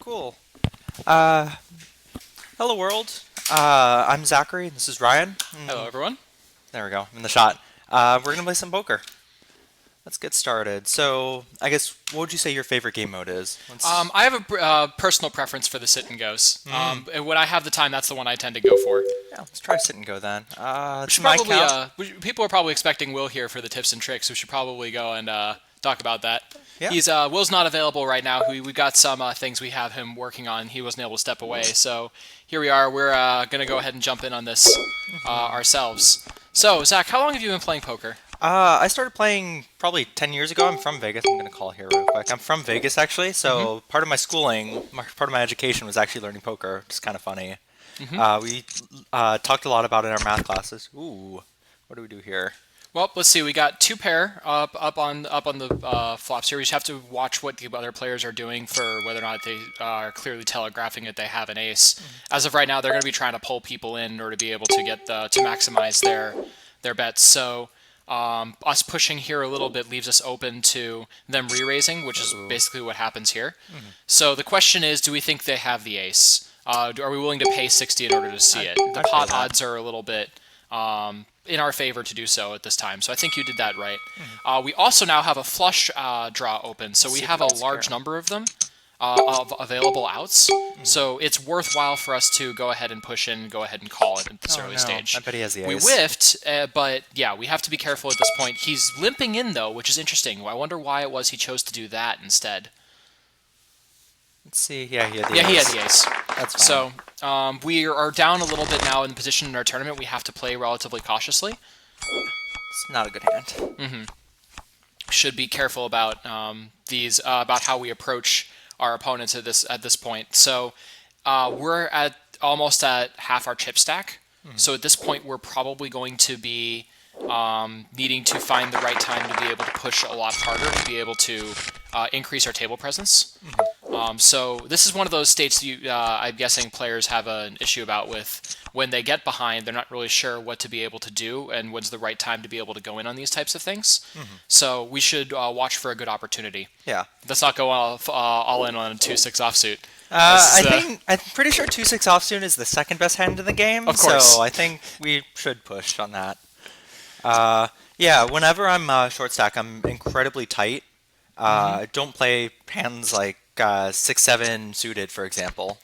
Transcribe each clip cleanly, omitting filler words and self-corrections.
Cool. Uh, Hello world. I'm Zachary. This is Ryan. Hello, everyone. There we go. I'm in the shot. We're gonna play some poker. Let's get started. So, I guess what would you say your favorite game mode is? I have a personal preference for the sit and goes. And when I have the time, that's the one I tend to go for. Yeah, let's try sit and go then. We should My probably, count. people are probably expecting Will here for the tips and tricks. We should probably go and talk about that. Yeah. Will's not available right now. We got some things we have him working on. He wasn't able to step away, so here we are. We're gonna go ahead and jump in on this ourselves. So, Zach, how long have you been playing poker? I started playing probably 10 years ago. I'm from Vegas. I'm gonna call here real quick. I'm from Vegas actually. So part of my schooling, part of my education was actually learning poker. Which is kind of funny. We talked a lot about it in our math classes. Ooh, what do we do here? Well, let's see. We got two pair up on the flops here. We just have to watch what the other players are doing for whether or not they are clearly telegraphing that they have an ace. As of right now, they're going to be trying to pull people in order to be able to get to maximize their bets. So us pushing here a little bit leaves us open to them re-raising, which is basically what happens here. So the question is, do we think they have the ace? Are we willing to pay 60 in order to see it? The I'd pot pay that. odds are a little bit in our favor to do so at this time. So I think you did that right. We also now have a flush draw open, so we have a large number of them of available outs. So it's worthwhile for us to go ahead and push in, go ahead and call it at this Oh early no, stage. I bet he has the We ace. whiffed, but yeah, we have to be careful at this point. He's limping in though, which is interesting. I wonder why it was he chose to do that instead. Let's see. Yeah, he had the Yeah, ace. he had the ace. That's fine. So we are down a little bit now in the position in our tournament. We have to play relatively cautiously. It's not a good hand. Should be careful about these about how we approach our opponents at this point. So we're at almost at half our chip stack. So at this point, we're probably going to be needing to find the right time to be able to push a lot harder to be able to increase our table presence. So this is one of those states I'm guessing players have an issue about with when they get behind, they're not really sure what to be able to do and when's the right time to be able to go in on these types of things. So we should watch for a good opportunity. Yeah. Let's not go all in on a 2-6 offsuit. I'm pretty sure 2-6 offsuit is the second best hand in the game. Of course. So I think we should push on that. Yeah, whenever I'm short stack, I'm incredibly tight. I don't play hands like 6-7 suited, for example.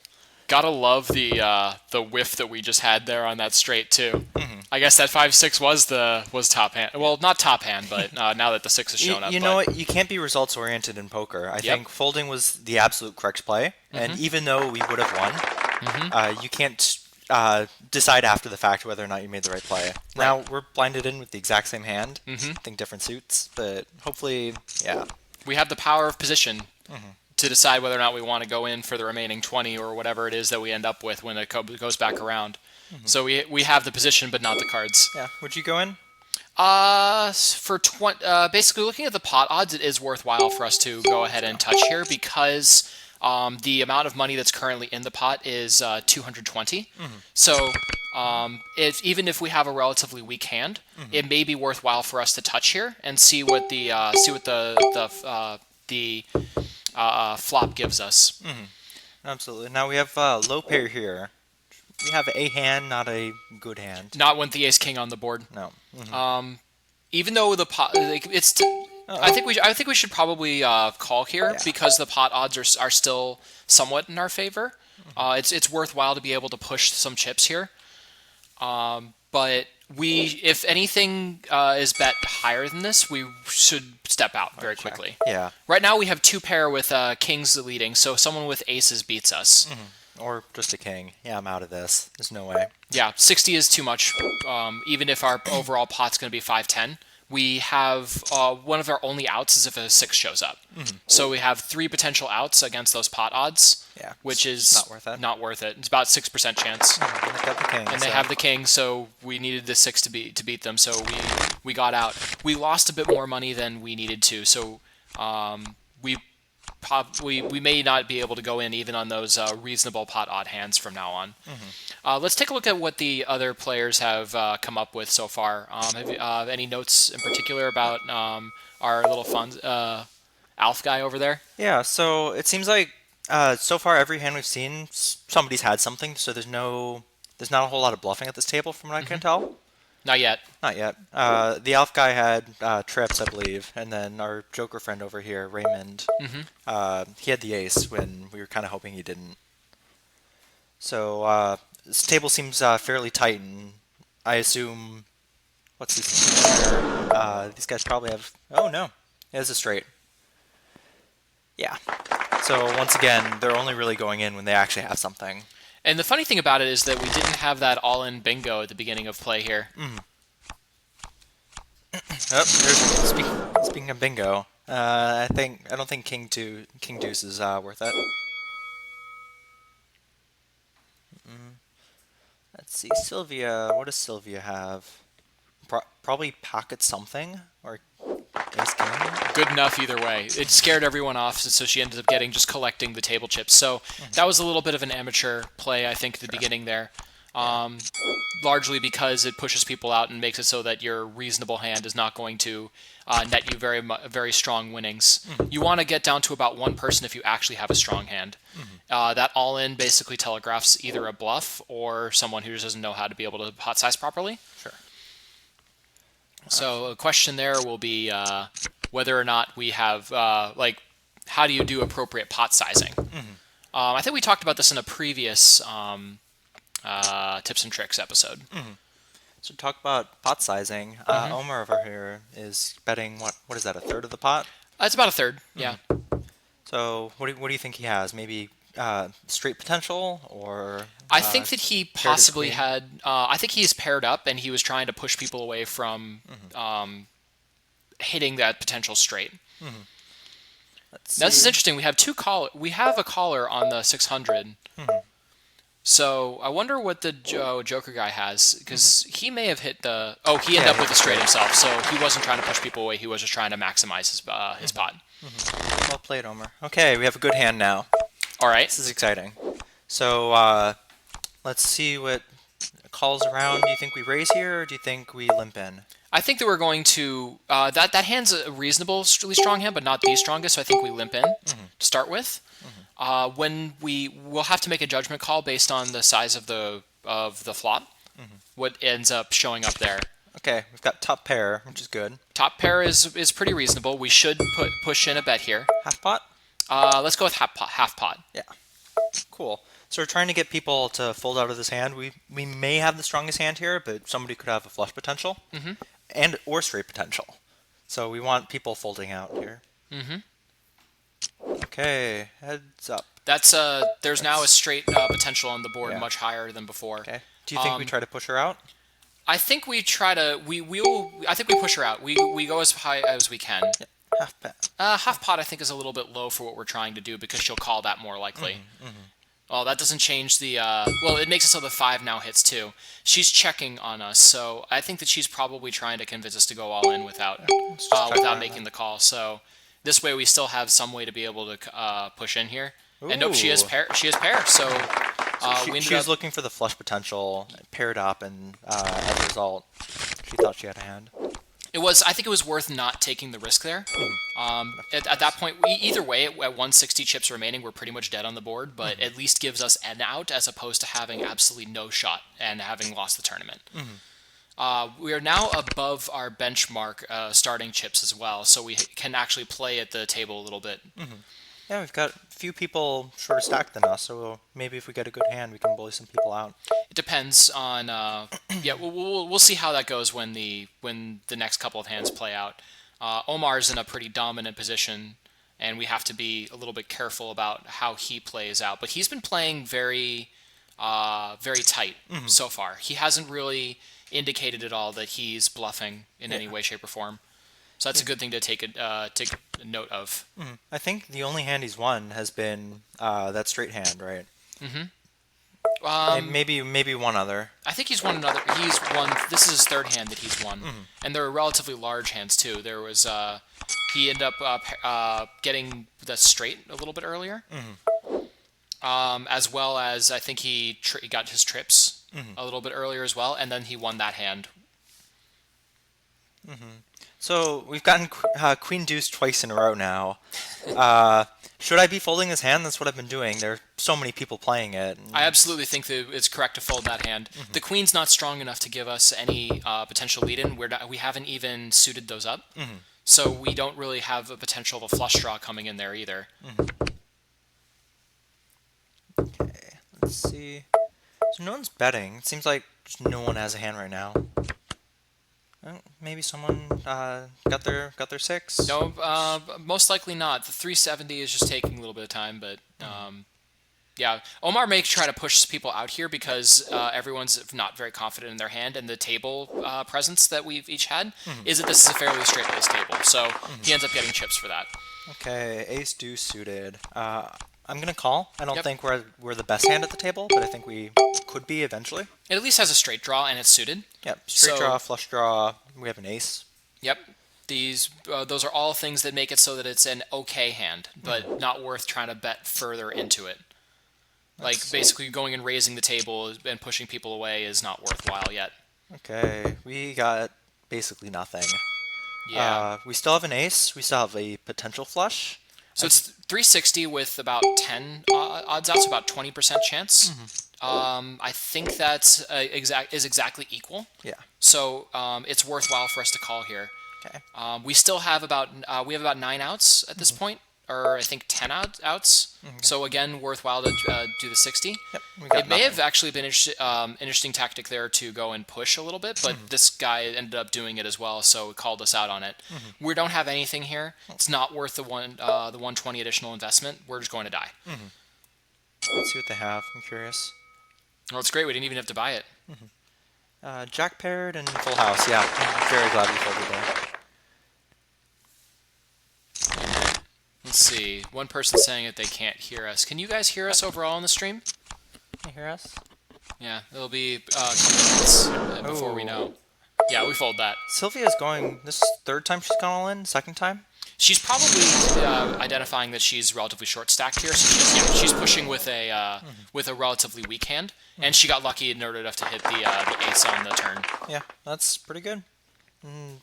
Gotta love the whiff that we just had there on that straight too. I guess that 5-6 was top hand. Well, not top hand, but now that the 6 has shown up. You know what? You can't be results oriented in poker. I think folding was the absolute correct play, and even though we would have won, you can't decide after the fact whether or not you made the right play. Now we're blinded in with the exact same hand. I think different suits, but hopefully, yeah. We have the power of position to decide whether or not we want to go in for the remaining 20 or whatever it is that we end up with when it goes back around. So we have the position, but not the cards. Yeah. Would you go in? Basically looking at the pot odds, it is worthwhile for us to go ahead and touch here because the amount of money that's currently in the pot is 220. So even if we have a relatively weak hand, it may be worthwhile for us to touch here and see what the flop gives us. Absolutely. Now we have low pair here. We have a hand, not a good hand. Not with the ace king on the board. No. Even though the pot, I think we should probably call here because the pot odds are still somewhat in our favor. It's worthwhile to be able to push some chips here. But if anything is bet higher than this, we should step out very quickly. Yeah. Right now we have two pair with kings leading, so someone with aces beats us. Or just a king. Yeah, I'm out of this. There's no way. Yeah, 60 is too much. Even if our overall pot's going to be 510, we have one of our only outs is if a 6 shows up. So we have 3 potential outs against those pot odds, Yeah. which is not worth it. Not worth it. It's about 6% chance. And they got the king. And they have the king, so we needed the 6 to beat them. So we got out. We lost a bit more money than we needed to. So we may not be able to go in even on those reasonable pot odd hands from now on. Let's take a look at what the other players have come up with so far. Have you, any notes in particular about our little fun Alf guy over there? Yeah, so it seems like So far, every hand we've seen, somebody's had something. So there's not a whole lot of bluffing at this table, from what I can tell. Not yet. Not yet. The Elf guy had trips, I believe, and then our Joker friend over here, Raymond, he had the ace when we were kind of hoping he didn't. So this table seems fairly tight, and I assume what's this here? These guys probably have. Oh no, it is a straight. Yeah. So once again, they're only really going in when they actually have something. And the funny thing about it is that we didn't have that all-in bingo at the beginning of play here. Speaking of bingo, I don't think King Deuce is worth it. Let's see, Sylvia. What does Sylvia have? Probably pocket something or ace king. Good enough either way. It scared everyone off, so she ended up just collecting the table chips. So that was a little bit of an amateur play, I think, at the beginning there. Largely because it pushes people out and makes it so that your reasonable hand is not going to net you very strong winnings. You want to get down to about one person if you actually have a strong hand. That all-in basically telegraphs either a bluff or someone who just doesn't know how to be able to pot size properly. Sure. So a question there will be whether or not we have, how do you do appropriate pot sizing? I think we talked about this in a previous tips and tricks episode. So talk about pot sizing. Omar over here is betting what is that? A third of the pot? It's about a third. Yeah. So what do you think he has? Maybe straight potential or? I think that he possibly had. I think he's paired up and he was trying to push people away from hitting that potential straight. This is interesting. We have We have a caller on the 600. So I wonder what the Joker guy has, because he may have hit the. Oh, he ended up with a straight himself. So he wasn't trying to push people away. He was just trying to maximize his pot. Well played, Omar. Okay, we have a good hand now. All right. This is exciting. So let's see what calls around. Do you think we raise here, or do you think we limp in? I think that we're going to that hand's a reasonably strong hand, but not the strongest. So I think we limp in to start with. When we'll have to make a judgment call based on the size of the flop. What ends up showing up there. Okay, we've got top pair, which is good. Top pair is pretty reasonable. We should push in a bet here. Half pot? Let's go with half pot. Yeah. Cool. So we're trying to get people to fold out of this hand. We may have the strongest hand here, but somebody could have a flush potential and or straight potential. So we want people folding out here. Okay, heads up. There's now a straight potential on the board, much higher than before. Okay. Do you think we try to push her out? I think we try to. I think we push her out. We go as high as we can. Yeah. Half pot. Half pot I think is a little bit low for what we're trying to do because she'll call that more likely. Well, that doesn't change the. Well, it makes it so the 5 now hits too. She's checking on us, so I think that she's probably trying to convince us to go all in without making the call. So this way we still have some way to be able to push in here. Ooh. And nope, she has pair. She has pair. So she was looking for the flush potential, paired up, and as a result, she thought she had a hand. I think it was worth not taking the risk there. At that point, either way, at 160 chips remaining, we're pretty much dead on the board, but at least gives us an out as opposed to having absolutely no shot and having lost the tournament. We are now above our benchmark starting chips as well, so we can actually play at the table a little bit. Yeah, we've got a few people shorter stacked than us, so maybe if we get a good hand, we can bully some people out. It depends on. Yeah, we'll see how that goes when the next couple of hands play out. Omar's in a pretty dominant position, and we have to be a little bit careful about how he plays out. But he's been playing very tight so far. He hasn't really indicated at all that he's bluffing in any way, shape, or form. So that's a good thing to take a note of. I think the only hand he's won has been that straight hand, right? Maybe one other. I think he's won another. He's won. This is his third hand that he's won, and they're relatively large hands too. There was he ended up getting the straight a little bit earlier, as well as I think he got his trips a little bit earlier as well, and then he won that hand. So we've gotten Queen Deuce twice in a row now. Should I be folding this hand? That's what I've been doing. There are so many people playing it. I absolutely think that it's correct to fold that hand. The queen's not strong enough to give us any potential lead-in. We haven't even suited those up, so we don't really have a potential of a flush draw coming in there either. Okay, let's see. So no one's betting. It seems like just no one has a hand right now. Maybe someone got their 6. No, most likely not. The 370 is just taking a little bit of time, but yeah, Omar may try to push people out here because everyone's not very confident in their hand, and the table presence that we've each had is that this is a fairly straight-laced table, so he ends up getting chips for that. Okay, ace deuce suited. I'm gonna call. I don't think we're the best hand at the table, but I think we could be eventually. It at least has a straight draw and it's suited. Yep, straight draw, flush draw. We have an ace. Yep. Those are all things that make it so that it's an okay hand, but not worth trying to bet further into it. Like basically going and raising the table and pushing people away is not worthwhile yet. Okay, we got basically nothing. Yeah. We still have an ace. We still have a potential flush. So it's 360 with about 10 odds out, so about 20% chance. I think that's exactly equal. Yeah. So it's worthwhile for us to call here. Okay. We still have about 9 outs at this point, or I think 10 outs. So again, worthwhile to do the 60. Yep. It may have actually been interesting tactic there to go and push a little bit, but this guy ended up doing it as well, so it called us out on it. We don't have anything here. It's not worth the 120 additional investment. We're just going to die. Let's see what they have. I'm curious. Well, it's great. We didn't even have to buy it. Jack paired and full house. Yeah, I'm very glad we folded there. Let's see. One person saying that they can't hear us. Can you guys hear us overall on the stream? Can you hear us? Yeah, it'll be a couple minutes before we know. Yeah, we fold that. Sylvia's going. This is third time she's gone all in. Second time. She's probably identifying that she's relatively short stacked here, so she's pushing with a relatively weak hand, and she got lucky in order enough to hit the ace on the turn. Yeah, that's pretty good.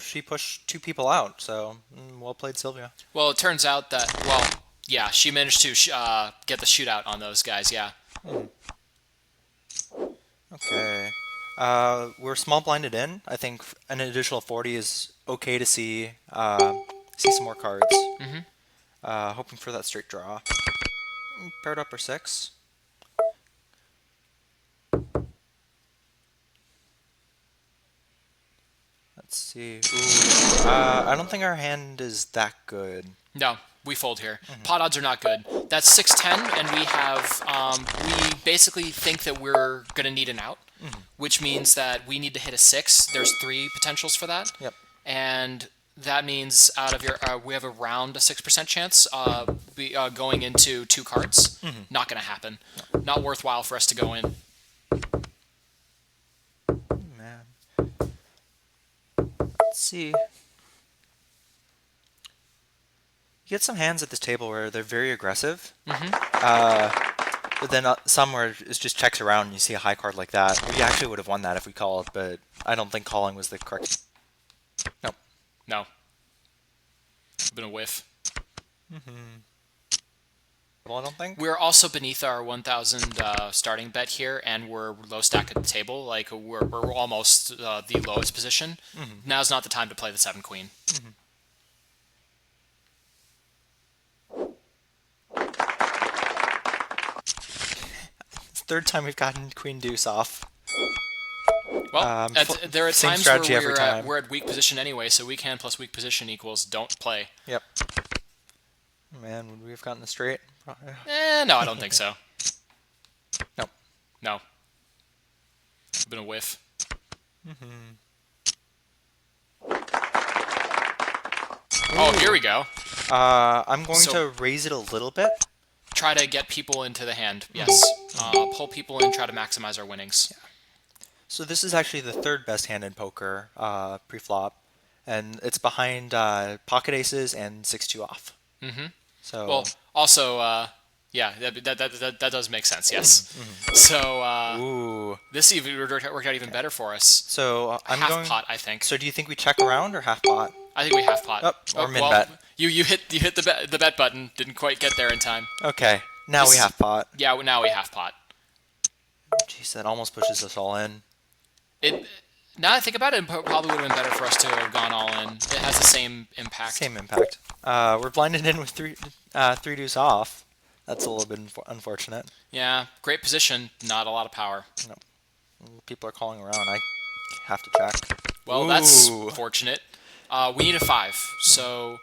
She pushed 2 people out, so well played, Sylvia. Well, it turns out that yeah, she managed to get the shootout on those guys. Yeah. Okay. We're small blinded in. I think an additional 40 is okay to see some more cards. Hoping for that straight draw. Paired up or 6. Let's see. Ooh. I don't think our hand is that good. No, we fold here. Pot odds are not good. That's 6-10, and we have we basically think that we're gonna need an out, which means that we need to hit a 6. There's 3 potentials for that. Yep. And that means out of your we have around a 6% chance going into 2 cards. Not gonna happen. No. Not worthwhile for us to go in. Man. Let's see. You get some hands at this table where they're very aggressive. But then some where it just checks around and you see a high card like that. We actually would have won that if we called, but I don't think calling was the correct. Nope. No. Been a whiff. Well, I don't think. We're also beneath our 1,000 starting bet here, and we're low stack at the table. Like we're almost the lowest position. Now's not the time to play the 7 queen. Third time we've gotten queen deuce off. Well, there are same times strategy where every time. we're at weak position anyway, so weak hand plus weak position equals don't play. Yep. Man, would we have gotten the straight? No, I don't think so. Nope. No. Been a whiff. Oh, here we go. I'm going to raise it a little bit. Try to get people into the hand. Yes. Pull people in, try to maximize our winnings. Yeah. So this is actually the 3rd best hand in poker pre-flop, and it's behind pocket aces and 6-2 off. So well, also, yeah, that does make sense. Yes. So this even worked out even better for us. So I'm half going pot, I think. So do you think we check around or half pot? I think we half pot. Or min bet. You hit the bet button. Didn't quite get there in time. Okay, now we half pot. Yeah, now we half pot. Jeez, that almost pushes us all in. Now that I think about it, it probably would have been better for us to have gone all in. It has the same impact. Same impact. We're blinded in with three deuce off. That's a little bit unfortunate. Yeah, great position, not a lot of power. No. People are calling around. I have to check. Well, Ooh. That's fortunate. We need a 5, so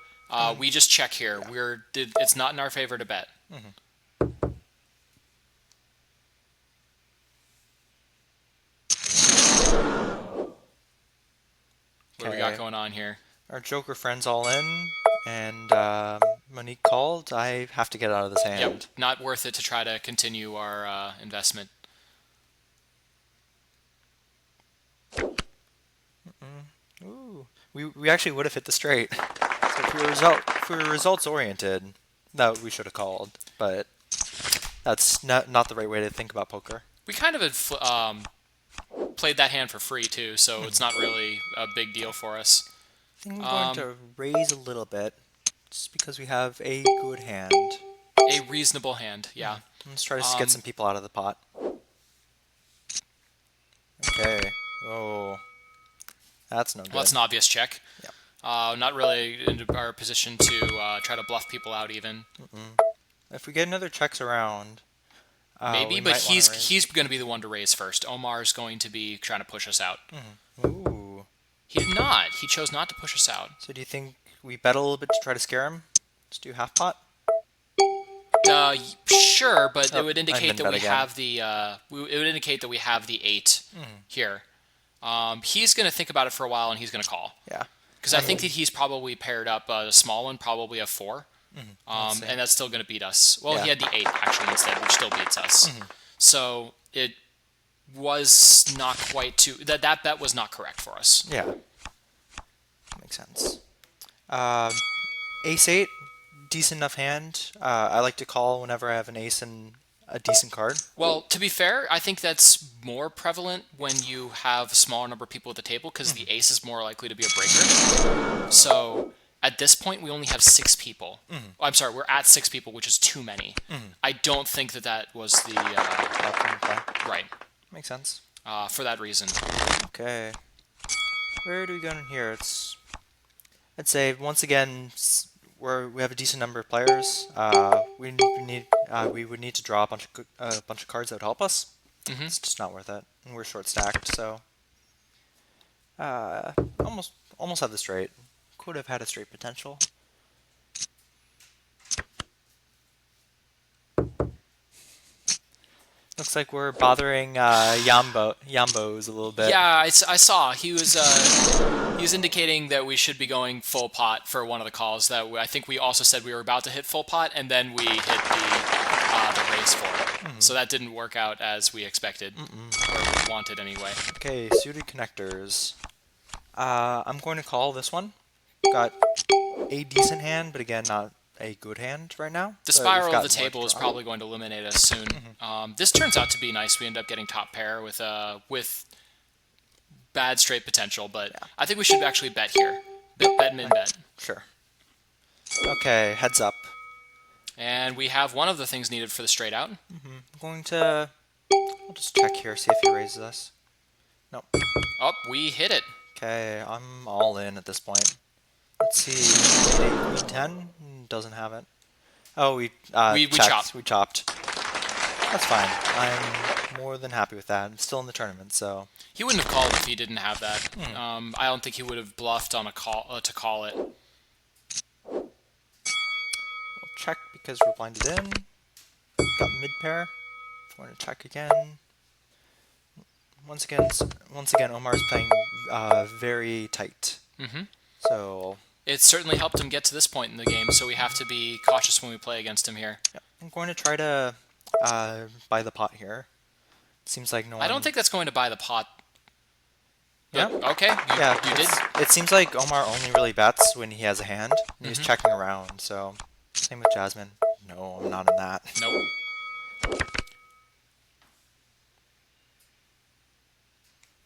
we just check here. Yeah. It's not in our favor to bet. What do we got going on here? Our Joker friend's all in, and Monique called. I have to get out of this hand. Yep, not worth it to try to continue our investment. Ooh, we actually would have hit the straight. So if we were results oriented, that we should have called, but that's not the right way to think about poker. We kind of had played that hand for free too, so it's not really a big deal for us. I think we're going to raise a little bit, just because we have a good hand. A reasonable hand, yeah. Let's try to get some people out of the pot. Okay. Oh, that's no good. Well, that's an obvious check. Yeah. Not really in our position to try to bluff people out even. If we get another checks around, maybe, but he's going to be the one to raise first. Omar's going to be trying to push us out. Ooh. He did not. He chose not to push us out. So do you think we bet a little bit to try to scare him? Let's do half pot. Sure, but it would indicate that we again. have the. It would indicate that we have the 8 here. He's going to think about it for a while, and he's going to call. Yeah. Because I think that he's probably paired up a small one, probably a 4. And that's still going to beat us. Well, he had the 8 actually instead, which still beats us. So it was not quite that bet was not correct for us. Yeah. Makes sense. Ace 8, decent enough hand. I like to call whenever I have an ace and a decent card. Well, to be fair, I think that's more prevalent when you have a smaller number of people at the table because the ace is more likely to be a breaker. So at this point, we only have 6 people. Oh, I'm sorry, we're at 6 people, which is too many. I don't think that was the... right. Makes sense. For that reason. Okay. Where do we go in here? I'd say, once again, we have a decent number of players. We would need to draw a bunch of cards that would help us. It's just not worth it. And we're short stacked, so... almost have the straight. Could have had a straight potential. Looks like we're bothering Yambos a little bit. Yeah, I saw. He was indicating that we should be going full pot for one of the calls. I think we also said we were about to hit full pot, and then we hit the raise for it. So that didn't work out as we expected, or wanted anyway. Okay, suited connectors. I'm going to call this one. Got a decent hand, but again, not a good hand right now. The spiral of the table is probably going to eliminate us soon. This turns out to be nice. We end up getting top pair with bad straight potential, but I think we should actually bet here. Bet min bet. Sure. Okay, heads up. And we have one of the things needed for the straight out. I'll just check here, see if he raises us. Nope. Oh, we hit it. Okay, I'm all in at this point. Let's see. 8, 10 doesn't have it. Oh, we chopped. We chopped. That's fine. I'm more than happy with that. I'm still in the tournament, so. He wouldn't have called if he didn't have that. I don't think he would have bluffed on a call to call it. We'll check because we're blinded in. Got mid pair. We're going to check again. Once again, Omar's playing very tight. So it certainly helped him get to this point in the game, so we have to be cautious when we play against him here. Yeah, I'm going to try to buy the pot here. Seems like no one... I don't think that's going to buy the pot. Yeah. Okay. You did. It seems like Omar only really bets when he has a hand. And he's checking around. So same with Jasmine. No, I'm not in that. Nope.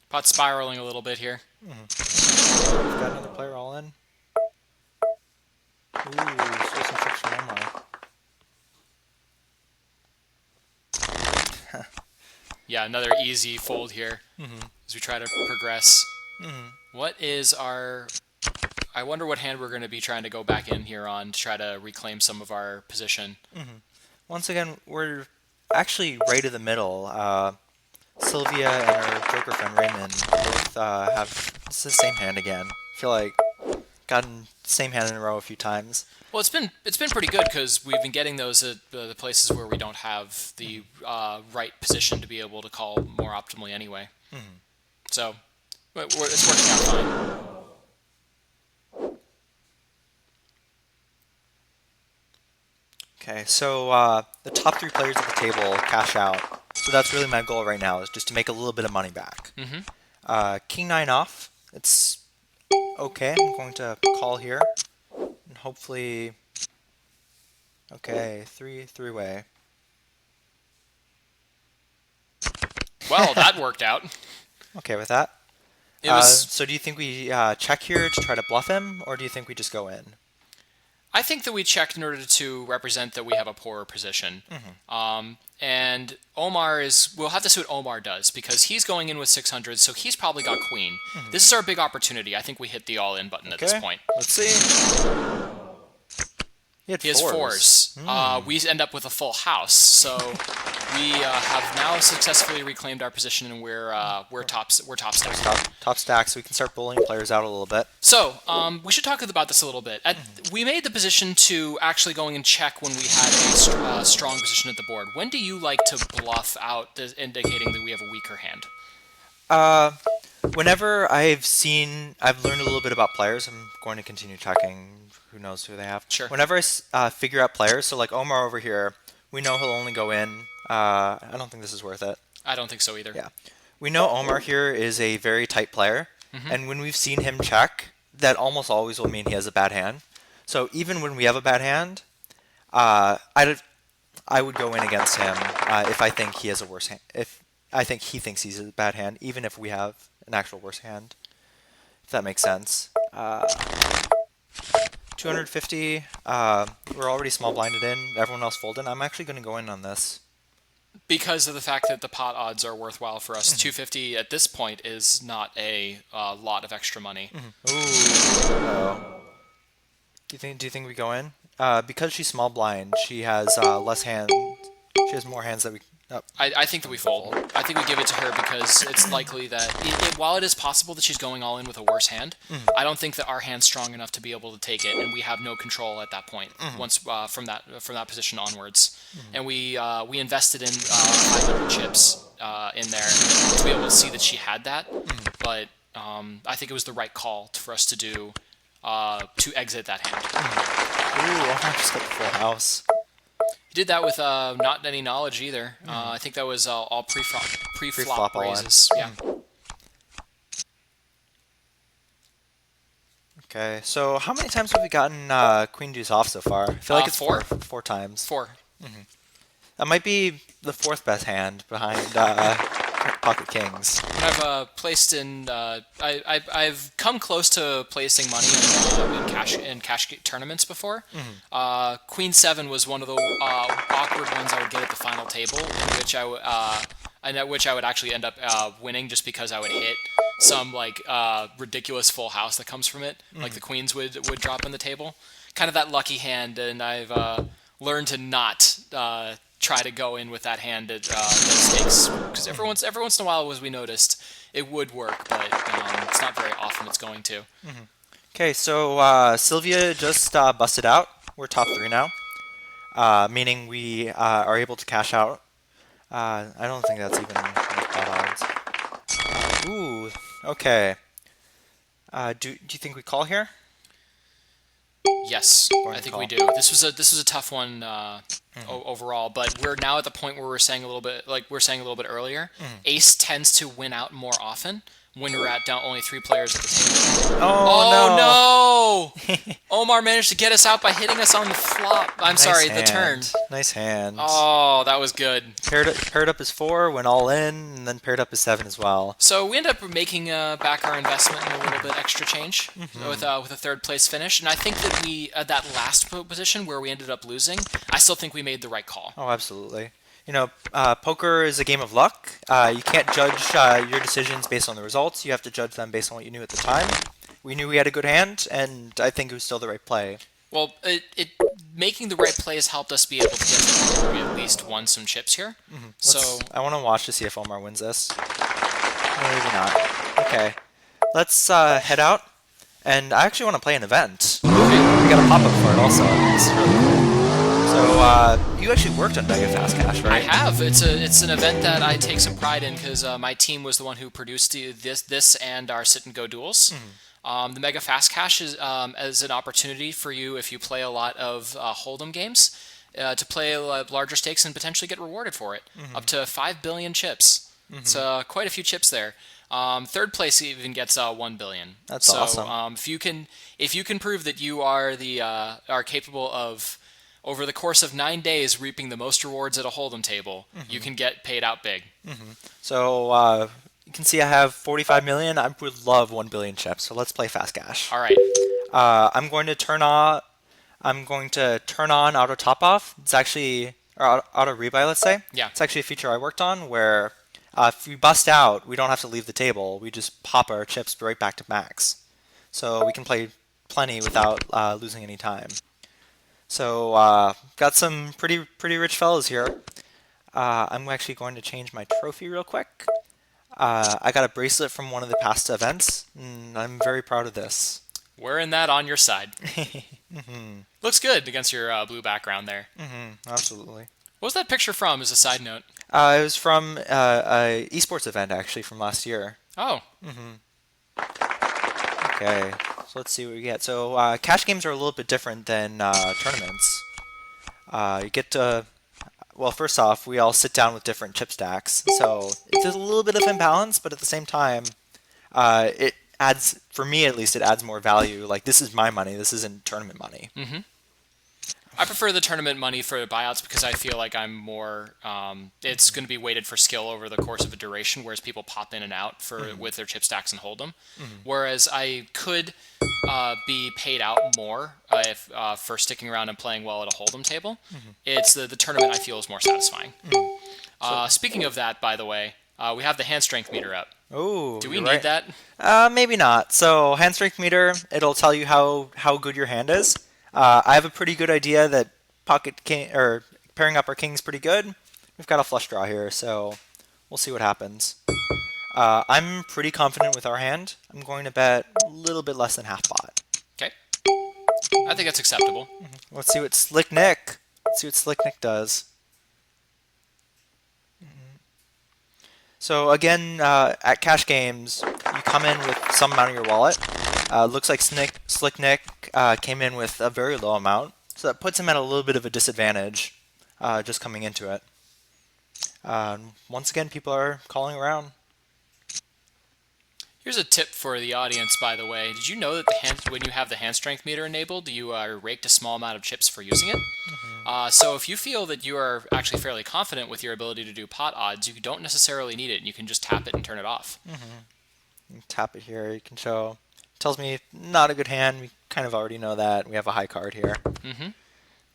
Pot spiraling a little bit here. We've got another player all in. Ooh, stole some tricks from Omar. Yeah, another easy fold here as we try to progress. What is our... I wonder what hand we're going to be trying to go back in here on to try to reclaim some of our position. Once again, we're actually right in the middle. Sylvia and her Joker friend Raymond both have it's the same hand again. I feel like gotten the same hand in a row a few times. Well, it's been pretty good because we've been getting those at the places where we don't have the right position to be able to call more optimally anyway. So it's working out fine. Okay, so the top 3 players of the table cash out. So that's really my goal right now, is just to make a little bit of money back. King 9 off. It's okay. I'm going to call here. And hopefully... Okay, three-way. Well, that worked out. Okay with that. It was. So do you think we check here to try to bluff him, or do you think we just go in? I think that we checked in order to represent that we have a poorer position. And Omar is... We'll have to see what Omar does, because he's going in with 600, so he's probably got queen. This is our big opportunity. I think we hit the all-in button at this point. Let's see. He has fours. We end up with a full house, so we have now successfully reclaimed our position, and we're top stack. Top stack, so we can start bullying players out a little bit. So we should talk about this a little bit. We made the position to actually going and check when we had a strong position at the board. When do you like to bluff out, indicating that we have a weaker hand? Whenever I've learned a little bit about players. I'm going to continue checking. Who knows who they have? Sure. Whenever I figure out players, so like Omar over here, we know he'll only go in. I don't think this is worth it. I don't think so either. Yeah. We know Omar here is a very tight player, and when we've seen him check, that almost always will mean he has a bad hand. So even when we have a bad hand, I would go in against him if I think he has a worse hand. If I think he thinks he's a bad hand, even if we have an actual worse hand. If that makes sense. 250. We're already small blinded in. Everyone else folded. I'm actually going to go in on this. Because of the fact that the pot odds are worthwhile for us. 250 at this point is not a lot of extra money. Ooh. Do you think we go in? Because she's small blind, she has less hands. She has more hands that we... Oh. I think that we fold. I think we give it to her because it's likely that, while it is possible that she's going all in with a worse hand, I don't think that our hand's strong enough to be able to take it, and we have no control at that point. Once from that position onwards, and we invested in 500 chips in there to be able to see that she had that, but I think it was the right call for us to do to exit that hand. Ooh, I just got the full house. He did that with not any knowledge either. I think that was all pre-flop raises. Yeah. Okay, so how many times have we gotten Queen Deuce off so far? I feel like it's four times. Four. That might be the 4th best hand behind Pocket Kings. I've placed in. I've come close to placing money in cash tournaments before. Queen 7 was one of the awkward ones I would get at the final table, in which I would actually end up winning just because I would hit some ridiculous full house that comes from it, like the queens would drop on the table. Kind of that lucky hand, and I've learned to not try to go in with that hand at stakes, because every once in a while, as we noticed, it would work, but it's not very often it's going to. Okay, so Sylvia just busted out. We're top 3 now, meaning we are able to cash out. I don't think that's even pot odds. Ooh, okay. Do you think we call here? Yes, I think we do. This was a tough one overall, but we're now at the point where we're saying a little bit earlier. Ace tends to win out more often when we're at down only 3 players at the table. Oh, no! Omar managed to get us out by hitting us on the flop. The turn. Nice hand. Oh, that was good. Paired up is 4, went all in, and then paired up is 7 as well. So we ended up making back our investment in a little bit extra change with a 3rd place finish. And I think that we, at that last position where we ended up losing, I still think we made the right call. Oh, absolutely. Poker is a game of luck. You can't judge your decisions based on the results. You have to judge them based on what you knew at the time. We knew we had a good hand, and I think it was still the right play. Well, making the right plays helped us be able to get to where we at least won some chips here. So I want to watch to see if Omar wins this. Maybe not. Okay. Let's head out. And I actually want to play an event. okay. We got a pop-up for it also. This is really cool. So you actually worked on Mega Fast Cash, right? I have. It's an event that I take some pride in because my team was the one who produced this and our sit and go duels. The Mega Fast Cash is as an opportunity for you if you play a lot of Hold'em games to play larger stakes and potentially get rewarded for it. Up to 5 billion chips. It's quite a few chips there. 3rd place even gets 1 billion. That's awesome. If you can prove that you are are capable of over the course of 9 days reaping the most rewards at a Hold'em table, you can get paid out big. So you can see I have 45 million. I would love 1 billion chips. So let's play Fast Cash. All right. I'm going to turn on auto top off. It's actually or auto rebuy. Let's say. Yeah. It's actually a feature I worked on where if we bust out, we don't have to leave the table. We just pop our chips right back to max. So we can play plenty without losing any time. So got some pretty rich fellas here. I'm actually going to change my trophy real quick. I got a bracelet from one of the past events, and I'm very proud of this. Wearing that on your side. Looks good against your blue background there. Absolutely. What was that picture from, as a side note? It was from a esports event, actually, from last year. Oh. Okay, so let's see what we get. So cash games are a little bit different than tournaments. You get to... Well, first off, we all sit down with different chip stacks, so it's a little bit of imbalance, but at the same time, it adds, for me at least, it adds more value. Like, this is my money, this isn't tournament money. I prefer the tournament money for buyouts because I feel like I'm more. It's going to be weighted for skill over the course of a duration, whereas people pop in and out with their chip stacks and hold them. Whereas I could be paid out more if for sticking around and playing well at a hold'em table. It's the tournament I feel is more satisfying. Speaking of that, by the way, we have the hand strength meter up. Oh, do we need that? Maybe not. So hand strength meter, it'll tell you how good your hand is. I have a pretty good idea that pocket king or pairing up our king's pretty good. We've got a flush draw here, so we'll see what happens. I'm pretty confident with our hand. I'm going to bet a little bit less than half pot. Okay, I think that's acceptable. Let's see what Slick Nick. Does. So again, at cash games, you come in with some amount of your wallet. Looks like Slick Nick came in with a very low amount, so that puts him at a little bit of a disadvantage just coming into it. Once again, people are calling around. Here's a tip for the audience, by the way. Did you know that when you have the hand strength meter enabled, you are raked a small amount of chips for using it? So if you feel that you are actually fairly confident with your ability to do pot odds, you don't necessarily need it, and you can just tap it and turn it off. You tap it here. You can show. Tells me not a good hand. We kind of already know that. We have a high card here.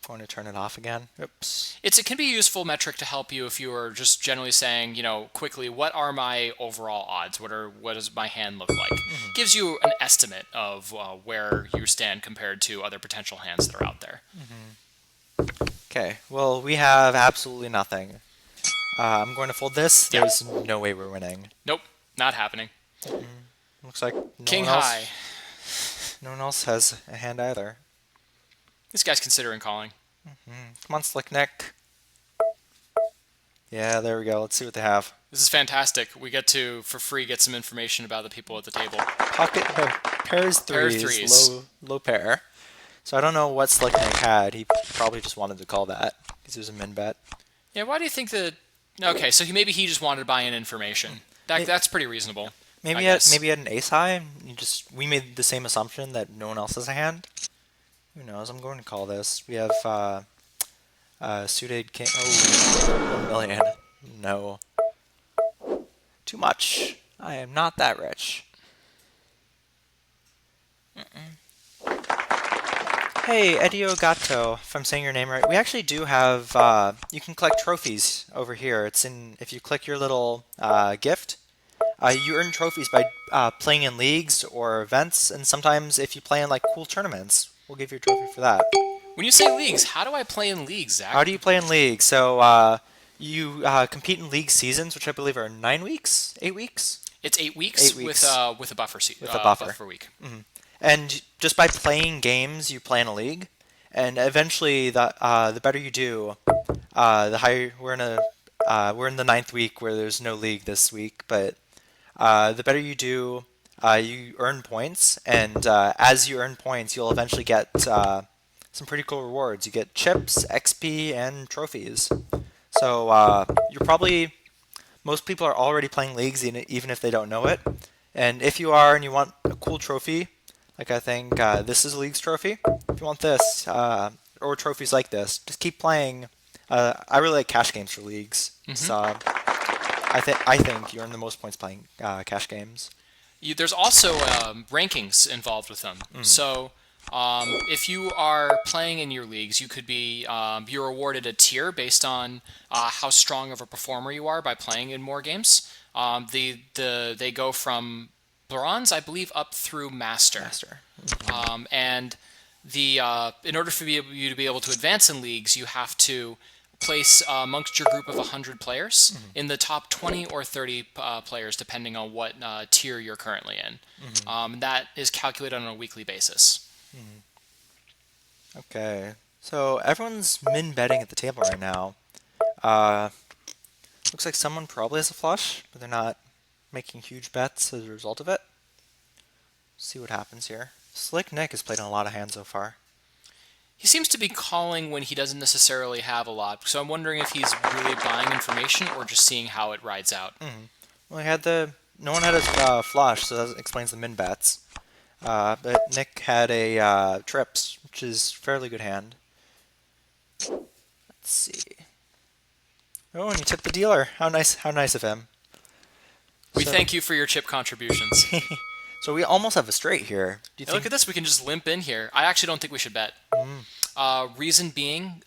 Going to turn it off again. Oops. It can be a useful metric to help you if you are just generally saying, quickly, what are my overall odds? What does my hand look like? Gives you an estimate of where you stand compared to other potential hands that are out there. Okay. Well, we have absolutely nothing. I'm going to fold this. There's no way we're winning. Nope, not happening. Looks like King high. No one else has a hand either. This guy's considering calling. Come on, Slick Nick. Yeah, there we go. Let's see what they have. This is fantastic. We get to, for free, get some information about the people at the table. Pocket pairs threes. Low pair. So I don't know what Slick Nick had. He probably just wanted to call that because it was a min bet. Yeah, why do you think that... Okay, so maybe he just wanted to buy in information. That's pretty reasonable. Maybe I guess. maybe at an ace high, and we made the same assumption that no one else has a hand. Who knows? I'm going to call this. We have suited king. Oh, 1 million. No, too much. I am not that rich. Hey, Edio Gatto, if I'm saying your name right, we actually do have. You can collect trophies over here. It's in if you click your little gift. You earn trophies by playing in leagues or events, and sometimes if you play in like cool tournaments, we'll give you a trophy for that. When you say leagues, how do I play in leagues, Zach? How do you play in leagues? So you compete in league seasons, which I believe are 9 weeks, 8 weeks. It's 8 weeks, 8 weeks. with a buffer With a buffer. buffer week. And just by playing games, you play in a league, and eventually the better you do, the higher we're in the 9th week where there's no league this week, but the better you do, you earn points, and as you earn points, you'll eventually get some pretty cool rewards. You get chips, XP, and trophies. So most people are already playing leagues even if they don't know it. And if you are and you want a cool trophy, like I think this is a league's trophy. If you want this or trophies like this, just keep playing. I really like cash games for leagues. So I think you earn the most points playing cash games. There's also rankings involved with them. So if you are playing in your leagues, you could be you're awarded a tier based on how strong of a performer you are by playing in more games. They go from bronze, I believe, up through master. And in order for you to be able to advance in leagues, you have to place amongst your group of 100 players in the top 20 or 30 players, depending on what tier you're currently in. That is calculated on a weekly basis. Okay, so everyone's min betting at the table right now. Looks like someone probably has a flush, but they're not making huge bets as a result of it. See what happens here. Slick Nick has played in a lot of hands so far. He seems to be calling when he doesn't necessarily have a lot, so I'm wondering if he's really buying information or just seeing how it rides out. Well, no one had his flush, so that explains the min bets. But Nick had a trips, which is a fairly good hand. Let's see. Oh, and he tipped the dealer. How nice of him. We thank you for your chip contributions. So we almost have a straight here. Do you think? Look at this. We can just limp in here. I actually don't think we should bet. Reason being,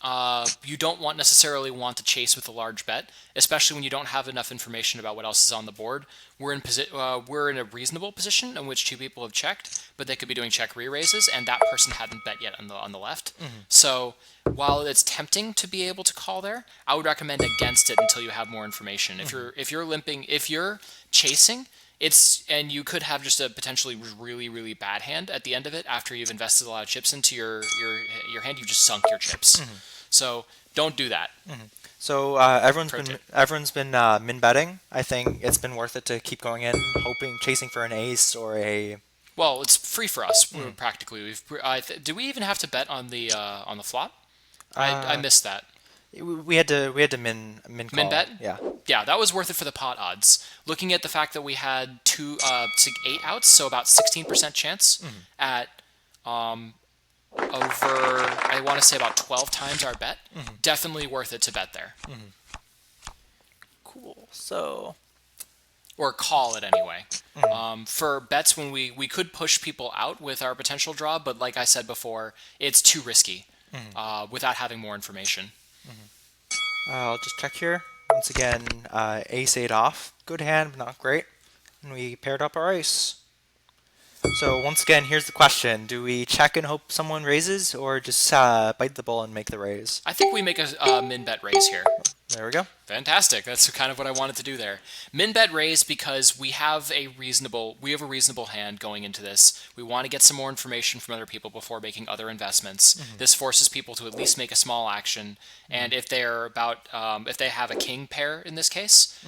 you don't necessarily want to chase with a large bet, especially when you don't have enough information about what else is on the board. We're in a reasonable position in which two people have checked, but they could be doing check re-raises, and that person hadn't bet yet on the left. So while it's tempting to be able to call there, I would recommend against it until you have more information. If you're limping, if you're chasing, and you could have just a potentially really, really bad hand at the end of it after you've invested a lot of chips into your hand. You've just sunk your chips. So don't do that. So everyone's been min betting. I think it's been worth it to keep going in, chasing for an ace or a. Well, it's free for us practically. Do we even have to bet on the flop? I missed that. We had to min call. Min bet? Yeah, that was worth it for the pot odds. Looking at the fact that we had 8 outs, so about 16% chance at over, I want to say about 12 times our bet. Definitely worth it to bet there. Cool. So, or call it anyway. For bets when we could push people out with our potential draw, but like I said before, it's too risky without having more information. I'll just check here. Once again, ace 8 off. Good hand, but not great. And we paired up our ace. So once again, here's the question. Do we check and hope someone raises, or just bite the bull and make the raise? I think we make a min-bet raise here. There we go. Fantastic. That's kind of what I wanted to do there. Min-bet raise because we have a reasonable hand going into this. We want to get some more information from other people before making other investments. This forces people to at least make a small action. And if they're if they have a king pair in this case,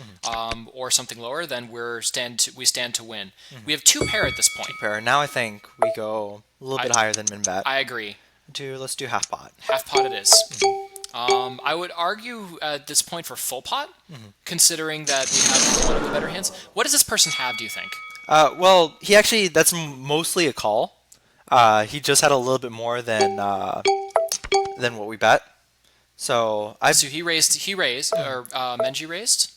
or something lower, then we stand to win. We have 2 pair at this point. 2 pair. Now I think we go a little bit higher than min bet. I agree. Let's do half pot. Half pot it is. I would argue at this point for full pot, considering that we have one of the better hands. What does this person have, do you think? Well, that's mostly a call. He just had a little bit more than what we bet. So I So he raised, or Menji raised.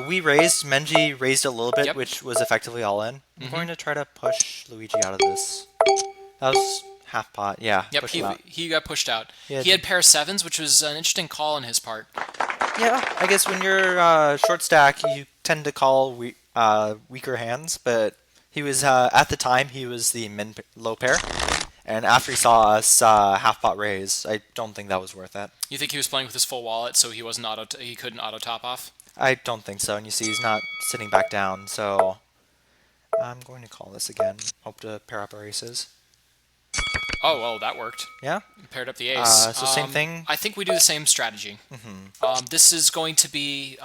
we raised. Menji raised a little bit, Yep. which was effectively all in. I'm Mm-hmm. going to try to push Luigi out of this. That was half pot. Yeah, Yep, push him out. he got pushed out. Yeah, He had pair sevens, which was an interesting call on his part. yeah. I guess when you're short stack, you tend to call weaker hands, but he was at the time he was the low pair, and after he saw us half pot raise, I don't think that was worth it. You think he was playing with his full wallet, so he couldn't auto top off? I don't think so. And you see, he's not sitting back down, so I'm going to call this again. Hope to pair up our aces. Oh well, that worked. Yeah. Paired up the ace. So same thing. I think we do the same strategy. This is going to be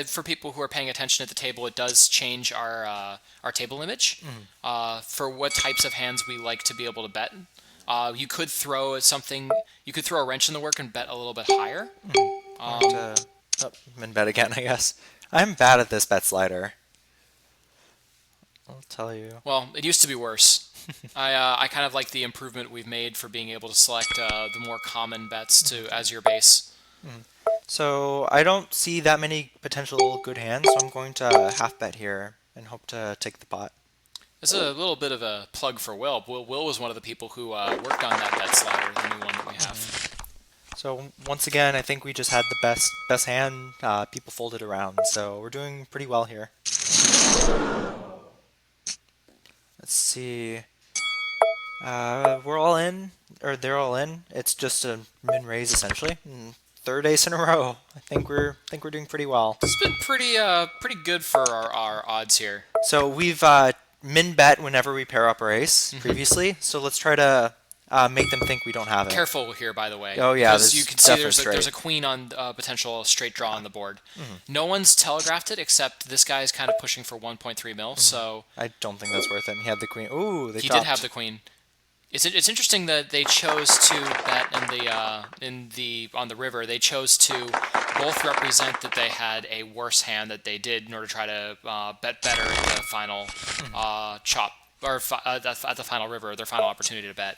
for people who are paying attention at the table. It does change our table image for what types of hands we like to be able to bet. You could throw something. You could throw a wrench in the work and bet a little bit higher. Min bet again, I guess. I'm bad at this bet slider. I'll tell you. Well, it used to be worse. I kind of like the improvement we've made for being able to select the more common bets to as your base. So I don't see that many potential good hands, so I'm going to half bet here and hope to take the pot. It's a little bit of a plug for Will. Will was one of the people who worked on that bet slider, the new one that we have. So once again, I think we just had the best hand. People folded around, so we're doing pretty well here. Let's see. We're all in, or they're all in. It's just a min raise essentially. Third ace in a row. I think we're doing pretty well. It's been pretty good for our odds here. So we've min bet whenever we pair up our ace previously. So let's try to make them think we don't have it. Careful here, by the way. Oh yeah, because you can see there's a queen on potential straight draw on the board. No one's telegraphed it except this guy's kind of pushing for 1.3 mil. So I don't think that's worth it. And he had the queen. Ooh, he did have the queen. It's interesting that they chose to bet on the river. They chose to both represent that they had a worse hand that they did in order to try to bet better at the final chop or at the final river, their final opportunity to bet.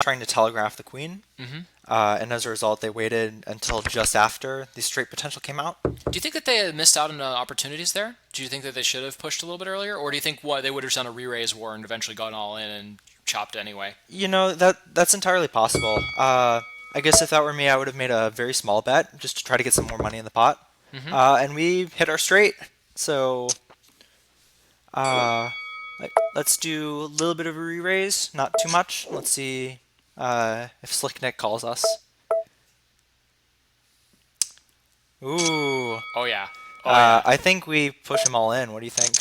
Trying to telegraph the queen, and as a result, they waited until just after the straight potential came out. Do you think that they had missed out on opportunities there? Do you think that they should have pushed a little bit earlier, or do you think they would have done a re-raise war and eventually gone all in and chopped anyway? You know, that's entirely possible. I guess if that were me, I would have made a very small bet just to try to get some more money in the pot. And we hit our straight, so let's do a little bit of a re-raise, not too much. Let's see if Slick Nick calls us. Ooh. Oh yeah. Yeah. I think we push them all in. What do you think?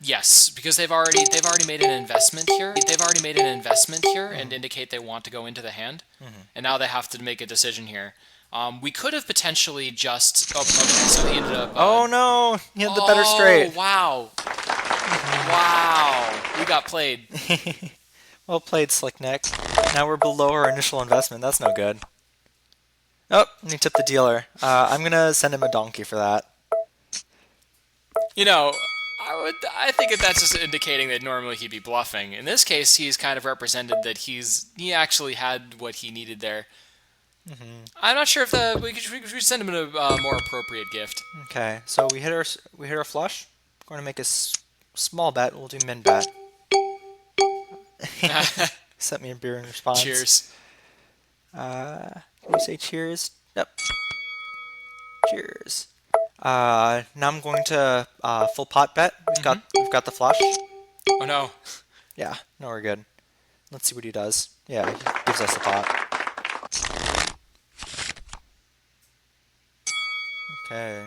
Yes, because they've already made an investment here. And indicate they want to go into the hand, and now they have to make a decision here. We could have potentially just. Oh, okay. So he ended up. Oh no! He had the better straight. Wow! Wow! We got played. Well played, Slick Nick. Now we're below our initial investment. That's no good. Oh, and he tipped the dealer. I'm gonna send him a donkey for that. You know, I think that that's just indicating that normally he'd be bluffing. In this case, he's kind of represented that he actually had what he needed there. I'm not sure if we could send him a more appropriate gift. Okay, so we hit our flush. We're going to make a small bet. We'll do min bet. Sent me a beer in response. Cheers. Can we say cheers? Yep. Cheers. Now I'm going to full pot bet. We've got the flush. Oh no. Yeah, no, we're good. Let's see what he does. Yeah, he gives us the pot. Okay.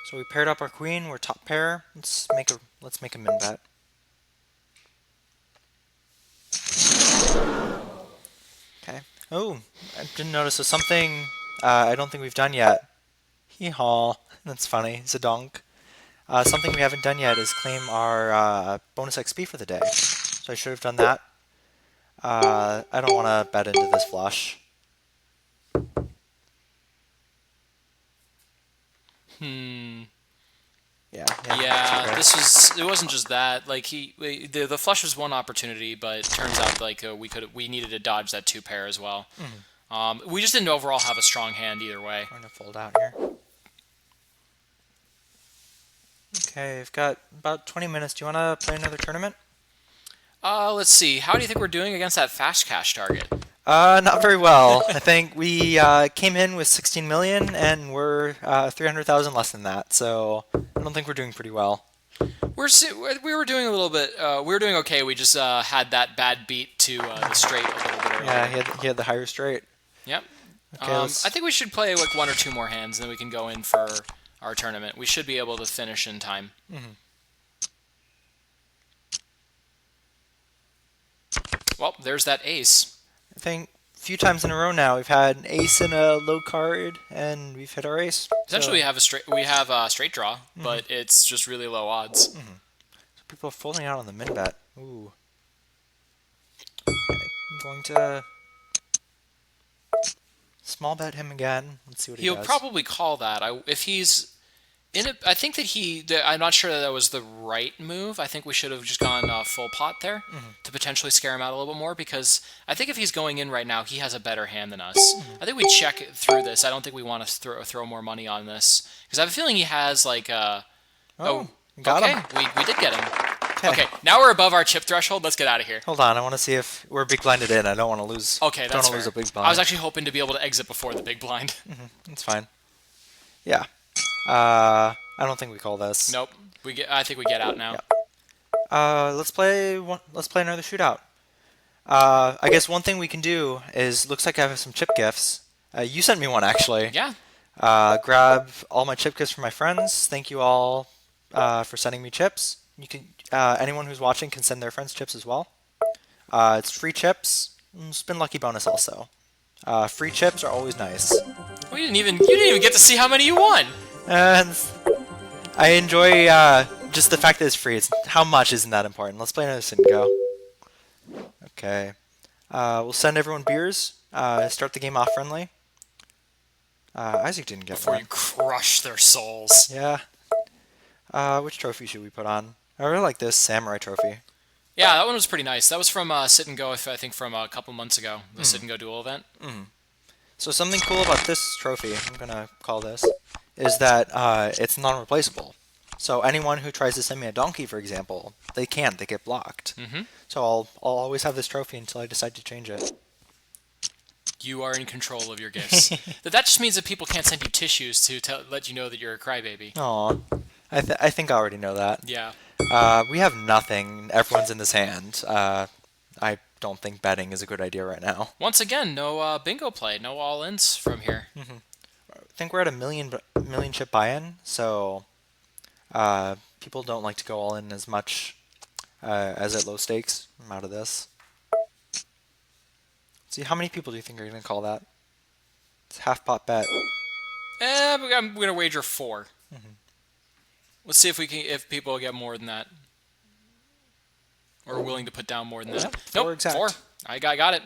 So we paired up our queen. We're top pair. Let's make a min bet. Okay. Oh, I didn't notice. So something I don't think we've done yet. Hee-haw. That's funny. It's a donk. Something we haven't done yet is claim our bonus XP for the day. So I should have done that. I don't want to bet into this flush. Yeah. Yeah, it wasn't just that. Like the flush was one opportunity, but it turns out like we needed to dodge that two pair as well. We just didn't overall have a strong hand either way. I'm gonna fold out here. Okay, I've got about 20 minutes. Do you want to play another tournament? Let's see. How do you think we're doing against that fast cash target? Not very well. I think we came in with 16 million, and we're 300,000 less than that. So I don't think we're doing pretty well. We were doing a little bit. We were doing okay. We just had that bad beat to the straight a little bit earlier. Yeah, he had the higher straight. Yep. Okay, I think we should play like one or two more hands, and then we can go in for our tournament. We should be able to finish in time. Well, there's that ace. I think a few times in a row now we've had an ace and a low card, and we've hit our ace. Essentially, we have a straight draw, but it's just really low odds. So people are folding out on the min bet. Ooh. Okay, I'm going to small bet him again. Let's see what he does. He'll probably call that. If he's in it, I think I'm not sure that was the right move. I think we should have just gone full pot there to potentially scare him out a little bit more, because I think if he's going in right now, he has a better hand than us. I think we check it through this. I don't think we want to throw more money on this, because I have a feeling he has like got okay, him. we did get him. Okay, now we're above our chip threshold. Let's get out of here. Hold on, I want to see if we're big blinded in. I don't want to lose. Okay, that's fair. Lose a big blind. I was actually hoping to be able to exit before the big blind. That's fine. Yeah. I don't think we call this. Nope. I think we get out now. Yeah. Let's play another shootout. I guess one thing we can do is, looks like I have some chip gifts. You sent me one actually. Yeah. Grab all my chip gifts from my friends. Thank you all for sending me chips. You can anyone who's watching can send their friends chips as well. It's free chips. Spin lucky bonus also. Free chips are always nice. Well, you didn't even get to see how many you won. And I enjoy just the fact that it's free. How much isn't that important? Let's play another Zynga. Okay. We'll send everyone beers. Start the game off friendly. Isaac didn't get Before one. you crush their souls. Yeah. Which trophy should we put on? I really like this samurai trophy. Yeah, that one was pretty nice. That was from Sit and Go, I think from a couple months ago, the Sit and Go duel event. So something cool about this trophy, I'm gonna call this, is that it's non-replaceable. So anyone who tries to send me a donkey, for example, they can't. They get blocked. So I'll always have this trophy until I decide to change it. You are in control of your gifts. That just means that people can't send you tissues to let you know that you're a crybaby. Aw. I think I already know that. Yeah. We have nothing. Everyone's in this hand. I don't think betting is a good idea right now. Once again, no bingo play, no all-ins from here. I think we're at a million chip buy-in, so people don't like to go all in as much as at low stakes. I'm out of this. See, how many people do you think are going to call that? It's half pot bet. I'm going to wager 4. Let's see if people get more than that. Or are willing to put down more than that. Yep, nope, 4 exact. 4. I got it.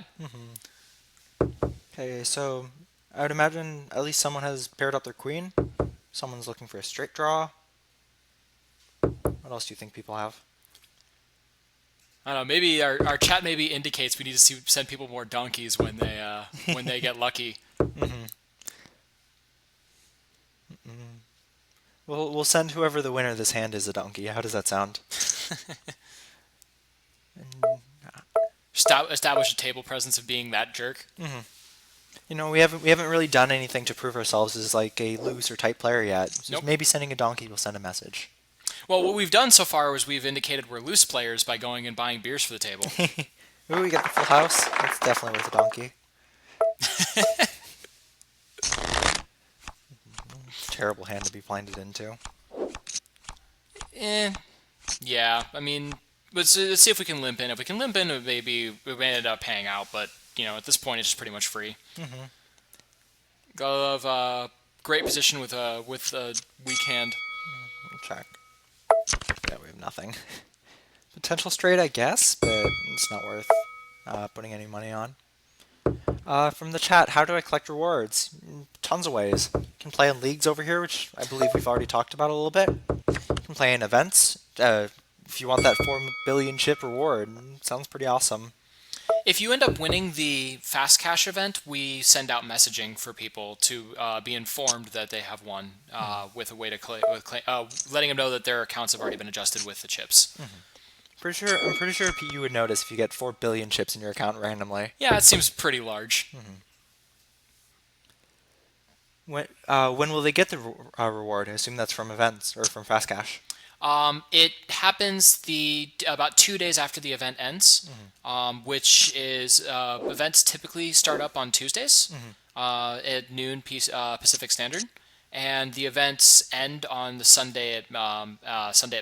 Okay, so I would imagine at least someone has paired up their queen. Someone's looking for a straight draw. What else do you think people have? I don't know. Maybe our chat maybe indicates we need to send people more donkeys when they get lucky. We'll send whoever the winner of this hand is a donkey. How does that sound? Establish a table presence of being that jerk. You know, we haven't really done anything to prove ourselves as like a loose or tight player yet. So Nope. Maybe sending a donkey will send a message. Well, what we've done so far is we've indicated we're loose players by going and buying beers for the table. Ooh, we got the full house. That's definitely worth a donkey. Terrible hand to be blinded into. Yeah, I mean, let's see if we can limp in. If we can limp in, maybe we may end up paying out, but, you know, at this point, it's just pretty much free. Got great position with a weak hand. We'll check. Yeah, we have nothing. Potential straight, I guess, but it's not worth putting any money on. From the chat, how do I collect rewards? Tons of ways. You can play in leagues over here, which I believe we've already talked about a little bit. You can play in events. If you want that 4 billion chip reward, sounds pretty awesome. If you end up winning the Fast Cash event, we send out messaging for people to be informed that they have won with a way to letting them know that their accounts have already been adjusted with the chips. I'm pretty sure you would notice if you get 4 billion chips in your account randomly. Yeah, it seems pretty large. When will they get the reward? I assume that's from events or from Fast Cash. It happens about 2 days after the event ends, which is events typically start up on Tuesdays at noon Pacific Standard, and the events end on the Sunday at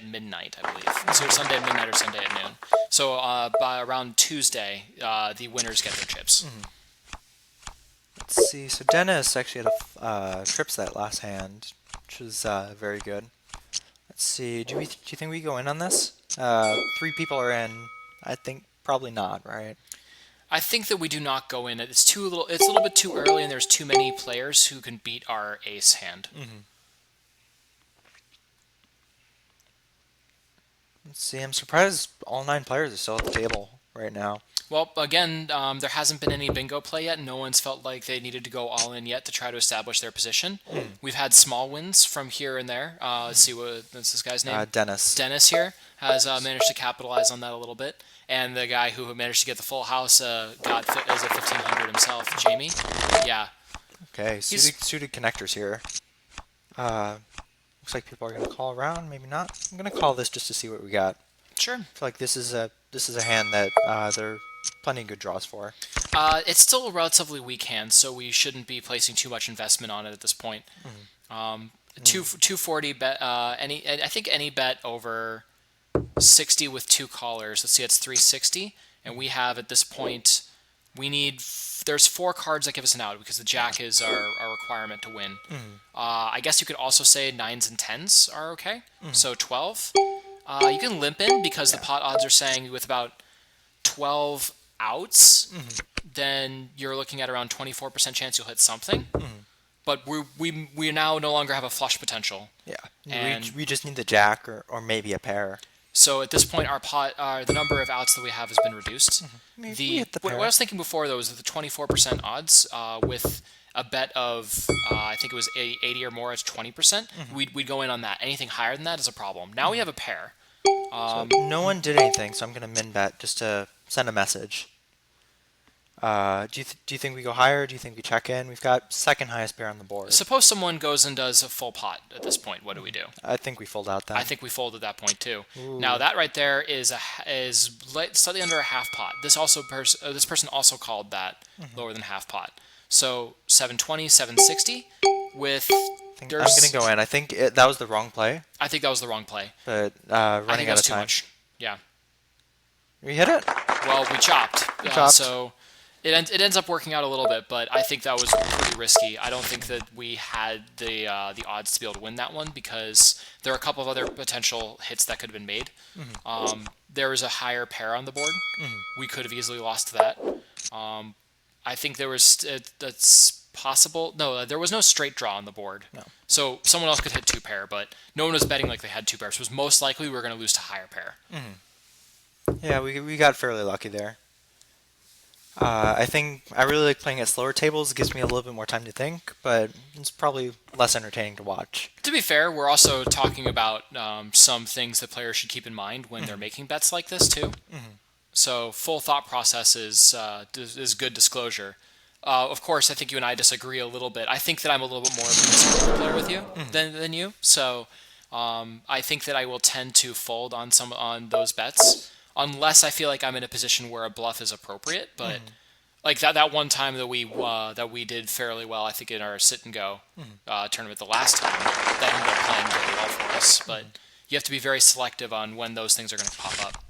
midnight, I believe. So Sunday at midnight or Sunday at noon. So by around Tuesday, the winners get their chips. Let's see. So Dennis actually had a trips that last hand, which was very good. Let's see. Do you think we go in on this? 3 people are in. I think probably not, right? I think that we do not go in. It's a little bit too early, and there's too many players who can beat our ace hand. Let's see. I'm surprised all 9 players are still at the table right now. Well, again, there hasn't been any bingo play yet. No one's felt like they needed to go all in yet to try to establish their position. We've had small wins from here and there. Let's see, what's this guy's name? Dennis. Dennis here has managed to capitalize on that a little bit. And the guy who managed to get the full house got as a 1500 himself, Jamie. Yeah. Okay, suited connectors here. Looks like people are going to call around, maybe not. I'm going to call this just to see what we got. Sure. I feel like this is a hand that there are plenty of good draws for. It's still a relatively weak hand, so we shouldn't be placing too much investment on it at this point. 240 bet. I think any bet over 60 with 2 callers. Let's see, it's 360, and we have at this point there's 4 cards that give us an out because the jack is our requirement to win. I guess you could also say 9s and 10s are okay. So 12. You can limp in because the pot odds are saying with about 12 outs, then you're looking at around 24% chance you'll hit something. But we now no longer have a flush potential. Yeah, and we just need the jack or maybe a pair. So at this point, the number of outs that we have has been reduced. What I was thinking before, though, is that the 24% odds with a bet of, I think it was 80 or more, it's 20%. We'd go in on that. Anything higher than that is a problem. Now we have a pair. So no one did anything, so I'm going to min bet just to send a message. Do you think we go higher? Do you think we check in? We've got second highest pair on the board. Suppose someone goes and does a full pot at this point. What do we do? I think we fold out then. I think we fold at that point too. Ooh. Now that right there is slightly under a half pot. This person also called that lower than half pot. So 720, 760 with. I'm going to go in. I think that was the wrong play. I think that was the wrong play. But I think running out of too time. much. Yeah. We hit it. Well, we chopped. Chopped. So it ends up working out a little bit, but I think that was pretty risky. I don't think that we had the odds to be able to win that one because there are a couple of other potential hits that could have been made. There was a higher pair on the board. We could have easily lost that. I think there was that's possible. No, there was no straight draw on the board. No. So someone else could hit 2 pair, but no one was betting like they had 2 pairs. So it was most likely we were going to lose to higher pair. Yeah, we got fairly lucky there. I think I really like playing at slower tables. It gives me a little bit more time to think, but it's probably less entertaining to watch. To be fair, we're also talking about some things that players should keep in mind when they're making bets like this too. So full thought process is good disclosure. Of course, I think you and I disagree a little bit. I think that I'm a little bit more of a conservative player with you than you. So I think that I will tend to fold on those bets unless I feel like I'm in a position where a bluff is appropriate. But like that one time that we did fairly well, I think in our sit and go tournament the last time, that ended up playing really well for us. But you have to be very selective on when those things are going to pop up.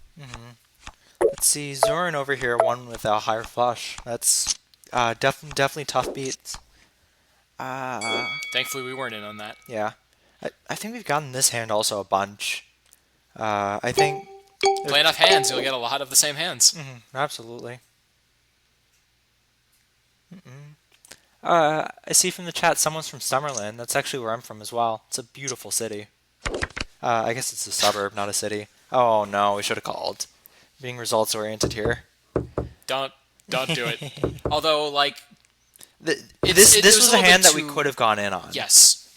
Let's see, Zoran over here won with a higher flush. That's definitely tough beats. Thankfully, we weren't in on that. Yeah. I think we've gotten this hand also a bunch. I think... Play enough hands, you'll get a lot of the same hands. Absolutely. I see from the chat someone's from Summerlin. That's actually where I'm from as well. It's a beautiful city. I guess it's a suburb, not a city. Oh no, we should have called. Being results oriented here. Don't do it. Although, like, this was a hand that we too... could have gone in on. Yes.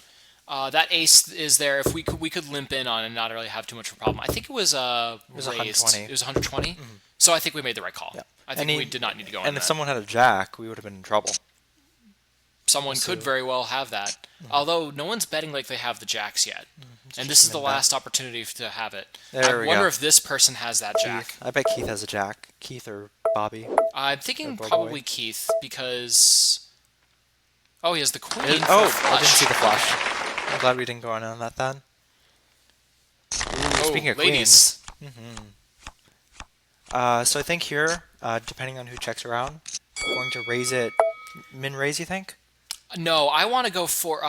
That ace is there. If we could limp in on and not really have too much of a problem. I think it was raised. 120. It was 120. So I think we made the right call. Yeah. I think we did not need to go in. And if someone had a jack, we would have been in trouble. Someone could very well have that. Although no one's betting like they have the jacks yet. And this is the last opportunity to have it. I wonder if this person has that jack. I bet Keith has a jack. Keith or Bobby. I'm thinking probably Keith because... Oh, he has the queen. I didn't see the flush. I'm glad we didn't go on that then. Ooh, speaking of ladies. Queens. So I think here, depending on who checks around, I'm going to raise it, min raise, you think? No, I want to go for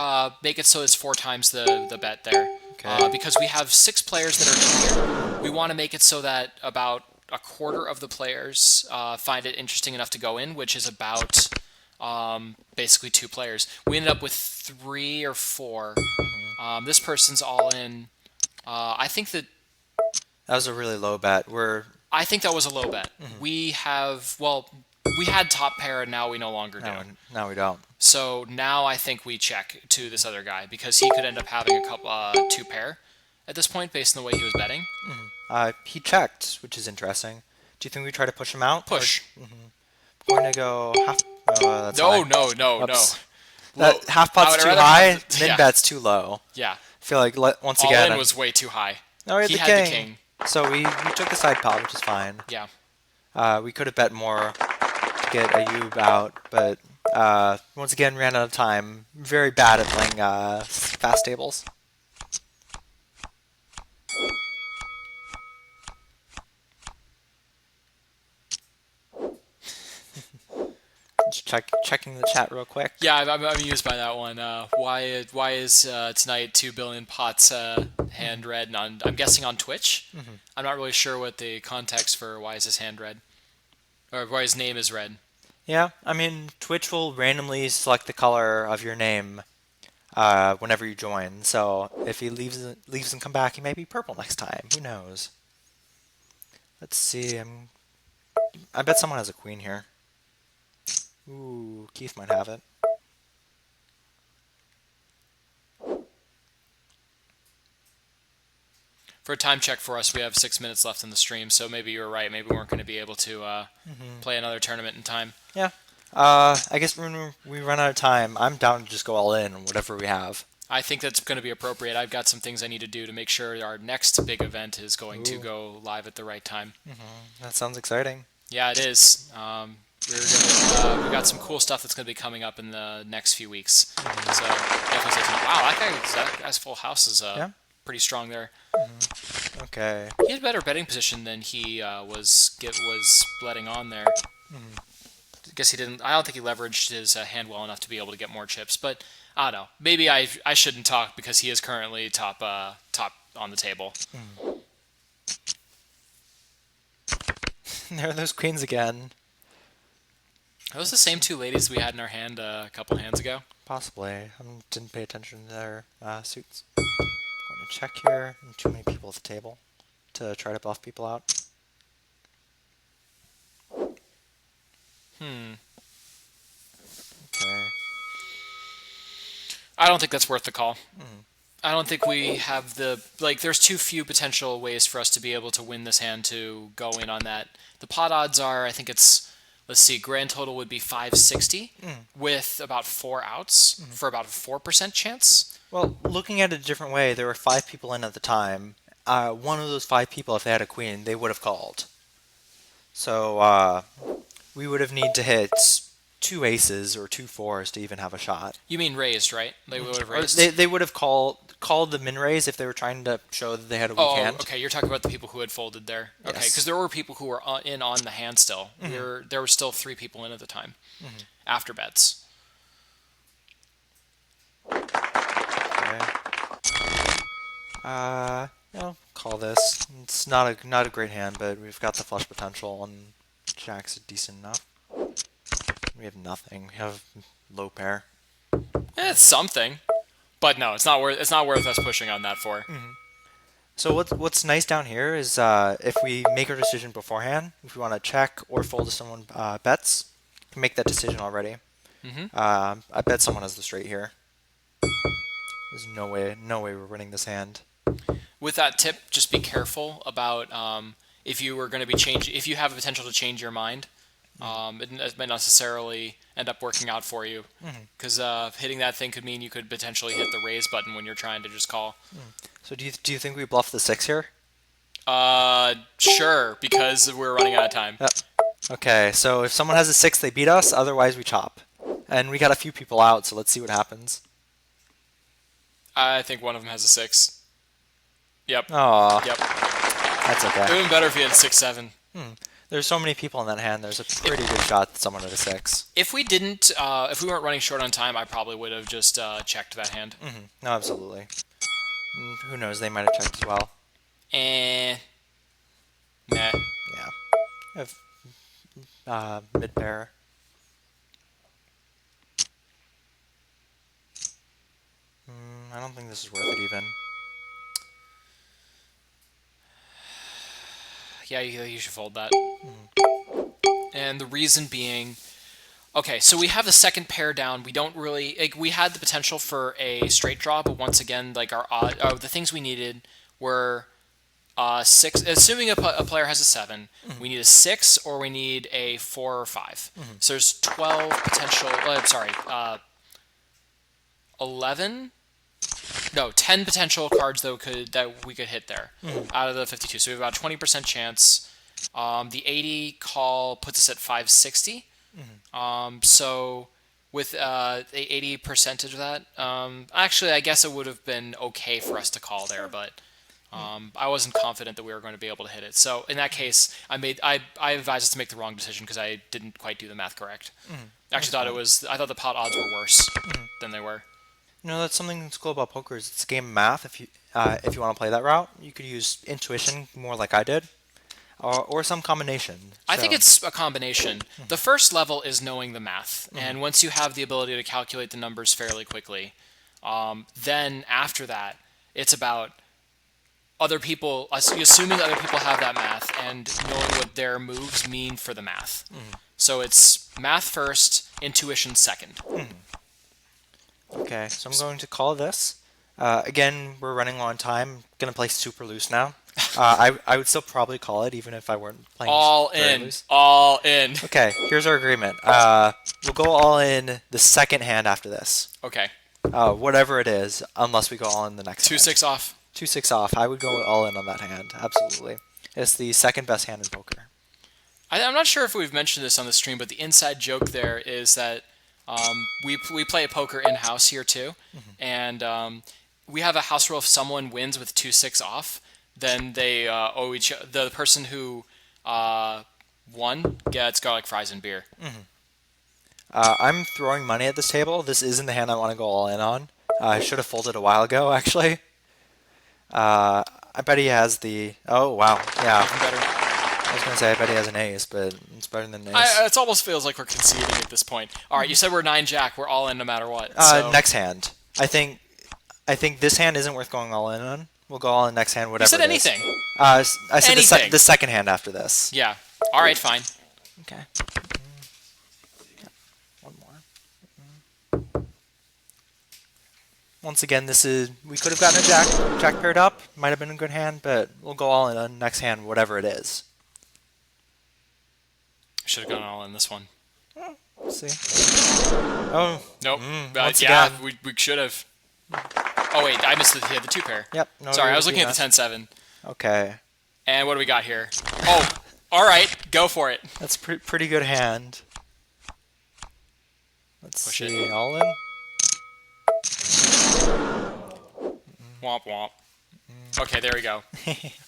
make it so it's 4 times the bet there. Okay. Because we have 6 players that are in here. We want to make it so that about a quarter of the players find it interesting enough to go in, which is about basically 2 players. We ended up with 3 or 4. This person's all in. I think that was a really low bet. I think that was a low bet. We have, well, we had top pair and now we no longer do. No, we don't. So now I think we check to this other guy because he could end up having a couple 2 pair at this point based on the way he was betting. He checked, which is interesting. Do you think we try to push him out? Push. I'm going to go half. That's No. That half pot's too high. Min bet's too low. Yeah. I feel like once All again in was way too high. No, he had the king. So we took the side pot, which is fine. Yeah. We could have bet more to get Ayub out, but once again ran out of time. Very bad at playing fast tables. Just checking the chat real quick. Yeah, I'm amused by that one. Why is tonight 2 billion pots hand red? I'm guessing on Twitch. I'm not really sure what the context for why is his hand red, or why his name is red. Yeah, I mean Twitch will randomly select the color of your name whenever you join. So if he leaves and come back, he may be purple next time. Who knows? Let's see. I bet someone has a queen here. Ooh, Keith might have it. For a time check for us, we have 6 minutes left in the stream, so maybe you were right. Maybe we weren't going to be able to play another tournament in time. Yeah. I guess when we run out of time, I'm down to just go all in on whatever we have. I think that's going to be appropriate. I've got some things I need to do to make sure our next big event is going to go live at the right time. That sounds exciting. Yeah, it is. We've got some cool stuff that's going to be coming up in the next few weeks. So definitely stay tuned. Wow, that guy's full house is pretty strong there. Okay. He had a better betting position than he was letting on there. I guess he didn't. I don't think he leveraged his hand well enough to be able to get more chips. But I don't know. Maybe I shouldn't talk because he is currently top on the table. There are those queens again. Are those the same 2 ladies we had in our hand a couple hands ago? Possibly. I didn't pay attention to their suits. I'm going to check here. Too many people at the table to try to buff people out. Okay. I don't think that's worth the call. I don't think we have there's too few potential ways for us to be able to win this hand to go in on that. The pot odds are, I think it's, let's see, grand total would be 560 with about 4 outs for about a 4% chance. Well, looking at it a different way, there were 5 people in at the time. One of those 5 people, if they had a queen, they would have called. So we would have need to hit 2 aces or 2 fours to even have a shot. You mean raised, right? They would have raised. They would have called the min raise if they were trying to show that they had a weak hand. Okay. You're talking about the people who had folded there. Okay, because there were people who were in on the hand still. There were still 3 people in at the time after bets. Okay. Call this. It's not a great hand, but we've got the flush potential, and Jack's decent enough. We have nothing. We have low pair. It's something, but no, it's not worth. It's not worth us pushing on that for. So what's nice down here is if we make our decision beforehand, if we want to check or fold to someone bets, we can make that decision already. I bet someone has the straight here. There's no way we're winning this hand. With that tip, just be careful about if you were going to be if you have a potential to change your mind. It might not necessarily end up working out for you because hitting that thing could mean you could potentially hit the raise button when you're trying to just call. So do you think we bluff the 6 here? Sure, because we're running out of time. Yep. Okay, so if someone has a 6, they beat us. Otherwise, we chop. And we got a few people out, so let's see what happens. I think one of them has a 6. Yep. Aw. Yep. That's okay. It would have been better if he had 6-7. There's so many people in that hand. There's a pretty good shot that someone had a 6. If we didn't, if we weren't running short on time, I probably would have just checked that hand. No, absolutely. Who knows? They might have checked as well. Nah. Yeah. Have mid pair. I don't think this is worth it even. Yeah, you should fold that. And the reason being, okay, so we have the second pair down. We don't really we had the potential for a straight draw, but once again, like the things we needed were 6. Assuming a player has a 7, we need a 6 or we need a 4 or 5. So there's 12 potential. 11. No, 10 potential cards that we could hit there out of the 52. So we have about a 20% chance. The 80 call puts us at 560. So with the 80 percentage of that, actually, I guess it would have been okay for us to call there, but I wasn't confident that we were going to be able to hit it. So in that case, I advised us to make the wrong decision because I didn't quite do the math correct. I thought the pot odds were worse than they were. That's something that's cool about poker is it's a game of math. If you want to play that route, you could use intuition more like I did, or some combination. I think it's a combination. The first level is knowing the math, and once you have the ability to calculate the numbers fairly quickly, then after that, it's about other people, assuming other people have that math and knowing what their moves mean for the math. So it's math first, intuition second. Okay, so I'm going to call this. Again, we're running low on time. I'm going to play super loose now. I would still probably call it even if I weren't playing loose. All in. Okay, here's our agreement. We'll go all in the second hand after this. Okay. Whatever it is, unless we go all in the next 2-6 off. 2-6 off. I would go all in on that hand, absolutely. It's the second best hand in poker. I'm not sure if we've mentioned this on the stream, but the inside joke there is that we play poker in-house here too, and we have a house rule: if someone wins with 2-6 off, then they owe the person who won gets garlic fries and beer. I'm throwing money at this table. This isn't the hand I want to go all in on. I should have folded a while ago, actually. I bet he has the... Oh, wow. Yeah. Even better. I was going to say I bet he has an ace, but it's better than an ace. It almost feels like we're conceding at this point. All right, you said we're 9-jack. We're all in no matter what. So. Next hand. I think this hand isn't worth going all in on. We'll go all in next hand, whatever. You said anything. I said anything. The second hand after this. Yeah. All right, fine. Okay. One more. Once again, we could have gotten a jack paired up. Might have been a good hand, but we'll go all in on next hand, whatever it is. Should have gone all in this one. We'll see. Oh. Nope. Again. We should have. Oh, wait, I missed the 2 pair. Yep. No, sorry, I was looking at the 10-7. Okay. And what do we got here? Oh, all right, go for it. That's pretty good hand. Let's Push see. it. All in? Womp womp. Okay, there we go.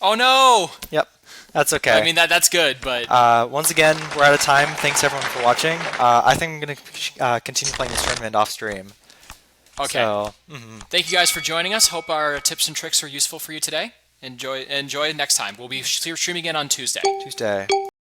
Oh, no! Yep. That's okay. I mean, that's good, but... once again, we're out of time. Thanks, everyone, for watching. I think I'm going to continue playing this tournament off stream. Okay. So, Thank you guys for joining us. Hope our tips and tricks were useful for you today. Enjoy next time. We'll be streaming again on Tuesday.